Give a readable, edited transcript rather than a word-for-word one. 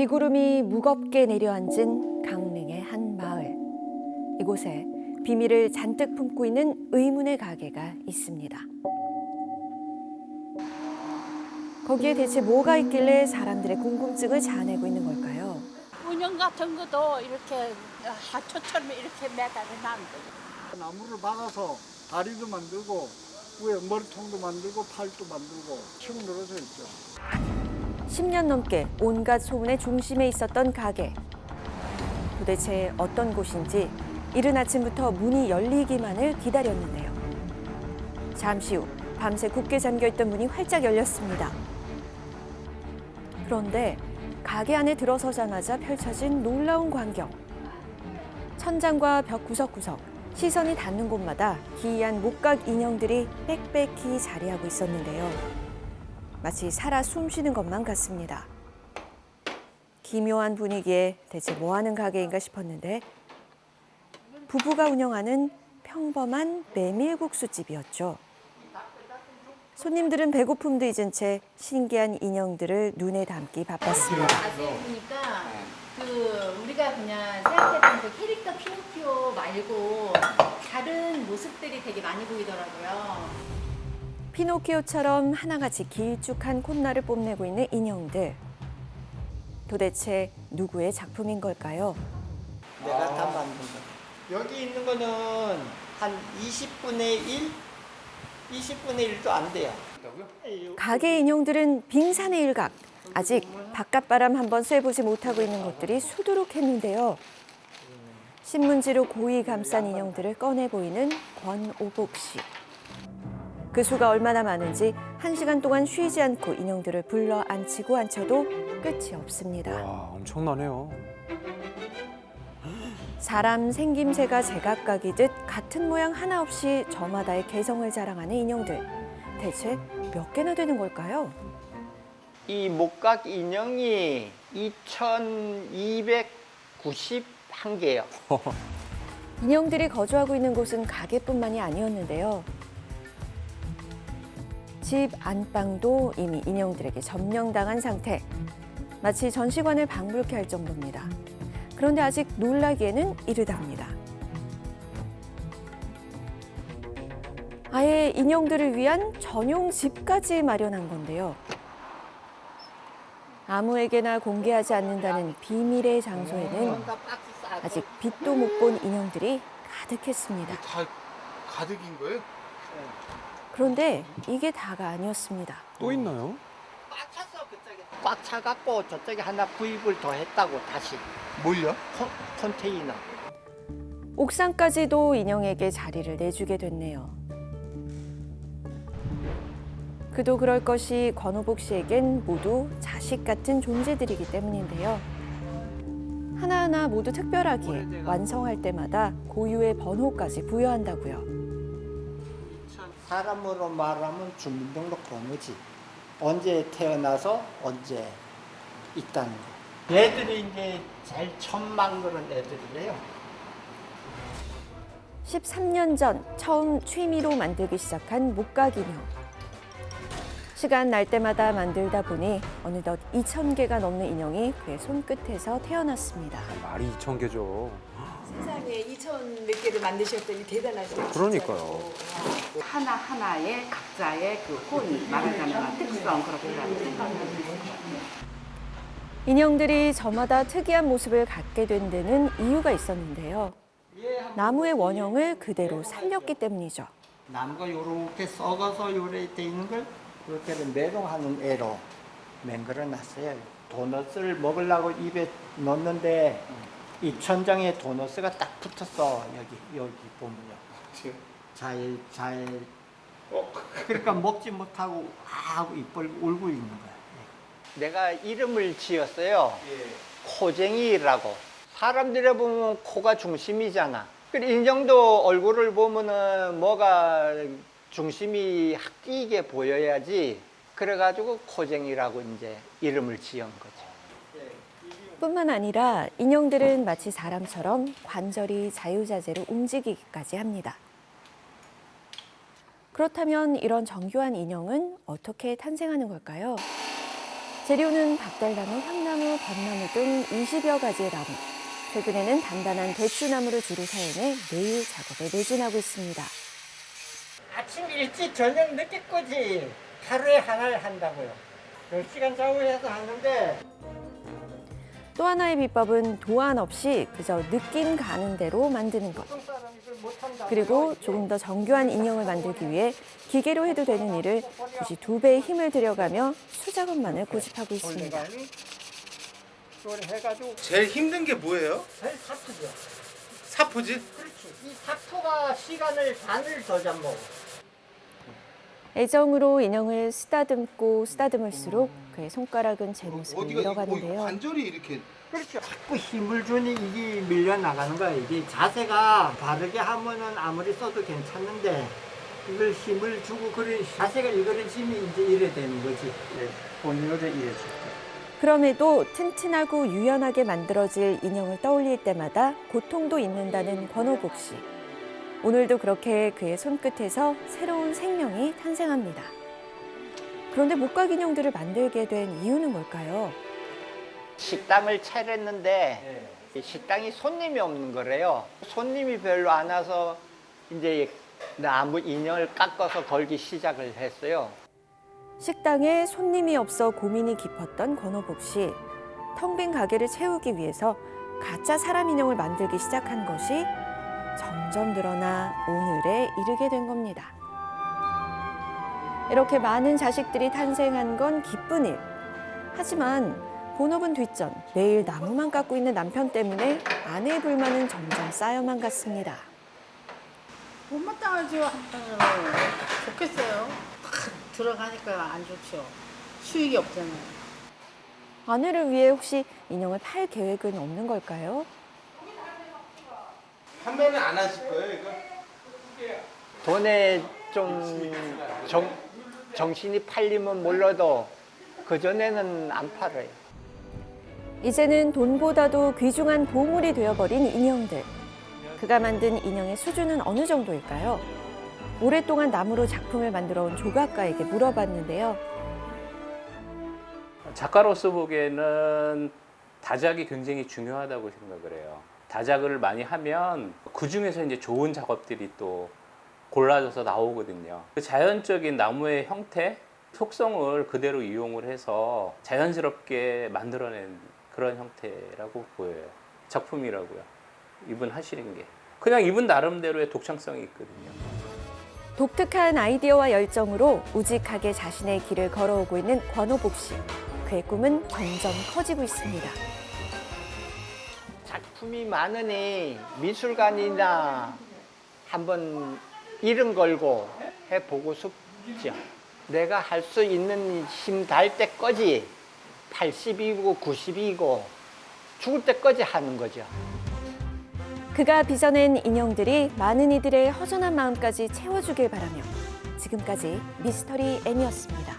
비구름이 무겁게 내려앉은 강릉의 한 마을. 이곳에 비밀을 잔뜩 품고 있는 의문의 가게가 있습니다. 거기에 대체 뭐가 있길래 사람들의 궁금증을 자아내고 있는 걸까요? 운영 같은 것도 이렇게 하초처럼 이렇게 매달아 놨는 거예요. 나무를 박아서 다리도 만들고 위에 머리통도 만들고 팔도 만들고 층 늘어져 있죠. 10년 넘게 온갖 소문의 중심에 있었던 가게. 도대체 어떤 곳인지 이른 아침부터 문이 열리기만을 기다렸는데요. 잠시 후 밤새 굳게 잠겨있던 문이 활짝 열렸습니다. 그런데 가게 안에 들어서자마자 펼쳐진 놀라운 광경. 천장과 벽 구석구석, 시선이 닿는 곳마다 기이한 목각 인형들이 빽빽히 자리하고 있었는데요. 마치 살아 숨쉬는 것만 같습니다. 기묘한 분위기에 대체 뭐 하는 가게인가 싶었는데 부부가 운영하는 평범한 메밀국수집이었죠. 손님들은 배고픔도 잊은 채 신기한 인형들을 눈에 담기 바빴습니다. 자세히 보니까 우리가 그냥 생각했던 그 캐릭터 피노키오 말고 다른 모습들이 되게 많이 보이더라고요. 피노키오처럼 하나같이 길쭉한 콧날을 뽐내고 있는 인형들. 도대체 누구의 작품인 걸까요? 내가 다 만든 거. 여기 있는 거는 한 20분의 1? 20분의 1도 안 돼요. 가게 인형들은 빙산의 일각. 아직 바깥바람 한번 쐬보지 못하고 있는 것들이 수두룩했는데요. 신문지로 고이 감싼 인형들을 꺼내 보이는 권오복 씨. 그 수가 얼마나 많은지 1시간 동안 쉬지 않고 인형들을 불러 앉히고 앉혀도 끝이 없습니다. 와, 엄청나네요. 사람 생김새가 제각각이듯 같은 모양 하나 없이 저마다의 개성을 자랑하는 인형들. 대체 몇 개나 되는 걸까요? 이 목각 인형이 2,291개예요. 인형들이 거주하고 있는 곳은 가게뿐만이 아니었는데요. 집 안방도 이미 인형들에게 점령당한 상태. 마치 전시관을 방불케 할 정도입니다. 그런데 아직 놀라기에는 이르답니다. 아예 인형들을 위한 전용 집까지 마련한 건데요. 아무에게나 공개하지 않는다는 비밀의 장소에는 아직 빛도 못 본 인형들이 가득했습니다. 다 가득인 거예요? 그런데 이게 다가 아니었습니다. 또 있나요? 꽉 찼어, 그쪽에. 꽉 차갖고 저쪽에 하나 구입을 더 했다고, 다시. 뭘요? 컨테이너. 옥상까지도 인형에게 자리를 내주게 됐네요. 그도 그럴 것이 권오복 씨에겐 모두 자식 같은 존재들이기 때문인데요. 하나하나 모두 특별하기에 완성할 때마다 고유의 번호까지 부여한다고요. 사람으로 말하면 주민등록 번호지. 언제 태어나서 언제 있다는 거. 얘들이 이제 제일 처음 만드는 애들이래요. 13년 전 처음 취미로 만들기 시작한 목각 인형. 시간 날 때마다 만들다 보니 어느덧 2,000개가 넘는 인형이 그의 손끝에서 태어났습니다. 말이 2,000개죠. 세상에 2,000 몇 개를 만드셨더니 대단하시네요. 그러니까요. 하나하나의 각자의 그 혼, 말하자면 특성 그렇게 생각합니다. 인형들이 저마다 특이한 모습을 갖게 된 데는 이유가 있었는데요. 나무의 원형을 그대로 살렸기 때문이죠. 나무가 요렇게 썩어서 요래 돼 있는 걸 이렇게 매롱하는 애로 맹글어 놨어요. 도넛을 먹으려고 입에 넣는데 이 천장에 도넛가 딱 붙었어. 여기 보면요. 잘. 그러니까 먹지 못하고 하고 입 벌고 울고 있는 거야. 내가 이름을 지었어요. 코쟁이라고. 사람들이 보면 코가 중심이잖아. 그리고 인형도 얼굴을 보면은 뭐가 중심이 확 띄게 보여야지. 그래가지고 코쟁이라고 이제 이름을 지은 거죠. 뿐만 아니라 인형들은 마치 사람처럼 관절이 자유자재로 움직이기까지 합니다. 그렇다면 이런 정교한 인형은 어떻게 탄생하는 걸까요? 재료는 박달나무, 향나무, 벚나무 등 20여 가지의 나무. 최근에는 단단한 대추나무를 주로 사용해 매일 작업에 매진하고 있습니다. 아침 일찍 저녁 늦게까지 하루에 하나를 한다고요. 10시간 좌우해서 하는데 또 하나의 비법은 도안 없이 그저 느낌 가는 대로 만드는 것. 그리고 조금 더 정교한 인형을 만들기 위해 기계로 해도 되는 일을 굳이 2배의 힘을 들여가며 수작업만을 고집하고 있습니다. 해가지고 제일 힘든 게 뭐예요? 제일 사투죠. 사포질? 그렇지. 이 사투가 시간을 반을 더 잡먹어. 애정으로 인형을 쓰다듬고 쓰다듬을수록 그의 손가락은 제 모습을 어디가 잃어가는데요. 관절이 이렇게 그렇죠. 자꾸 힘을 주니 이게 밀려 나가는 거야. 이게 자세가 바르게 하면은 아무리 써도 괜찮는데 이걸 힘을 주고 그런 자세가 이거러지면 이제 이래 되는 거지. 본인으로 이래 줄 때. 그럼에도 튼튼하고 유연하게 만들어질 인형을 떠올릴 때마다 고통도 있는다는 권호복 씨. 오늘도 그렇게 그의 손끝에서 새로운 생명이 탄생합니다. 그런데 목각 인형들을 만들게 된 이유는 뭘까요? 식당을 차렸는데 이 식당이 손님이 없는 거래요. 손님이 별로 안 와서 이제 나무 인형을 깎아서 걸기 시작을 했어요. 식당에 손님이 없어 고민이 깊었던 권호복 씨. 텅 빈 가게를 채우기 위해서 가짜 사람 인형을 만들기 시작한 것이 점점 늘어나 오늘에 이르게 된 겁니다. 이렇게 많은 자식들이 탄생한 건 기쁜 일. 하지만 본업은 뒷전, 매일 나무만 깎고 있는 남편 때문에 아내의 불만은 점점 쌓여만 갔습니다. 못마땅하죠. 좋겠어요. 들어가니까 안 좋죠. 수익이 없잖아요. 아내를 위해 혹시 인형을 팔 계획은 없는 걸까요? 판매는 안 하실 거예요, 이거? 돈에 좀 정신이 팔리면 몰라도 그전에는 안 팔아요. 이제는 돈보다도 귀중한 보물이 되어버린 인형들. 그가 만든 인형의 수준은 어느 정도일까요? 오랫동안 나무로 작품을 만들어온 조각가에게 물어봤는데요. 작가로서 보기에는 다작이 굉장히 중요하다고 생각을 해요. 다작을 많이 하면 그 중에서 이제 좋은 작업들이 또 골라져서 나오거든요. 그 자연적인 나무의 형태, 속성을 그대로 이용을 해서 자연스럽게 만들어낸 그런 형태라고 보여요. 작품이라고요. 이분 하시는 게. 그냥 이분 나름대로의 독창성이 있거든요. 독특한 아이디어와 열정으로 우직하게 자신의 길을 걸어오고 있는 권호복 씨. 그의 꿈은 점점 커지고 있습니다. 작품이 많으니 미술관이나 한번 이름 걸고 해보고 싶죠. 내가 할 수 있는 힘 닿을 때까지 80이고 90이고 죽을 때까지 하는 거죠. 그가 빚어낸 인형들이 많은 이들의 허전한 마음까지 채워주길 바라며 지금까지 미스터리 M이었습니다.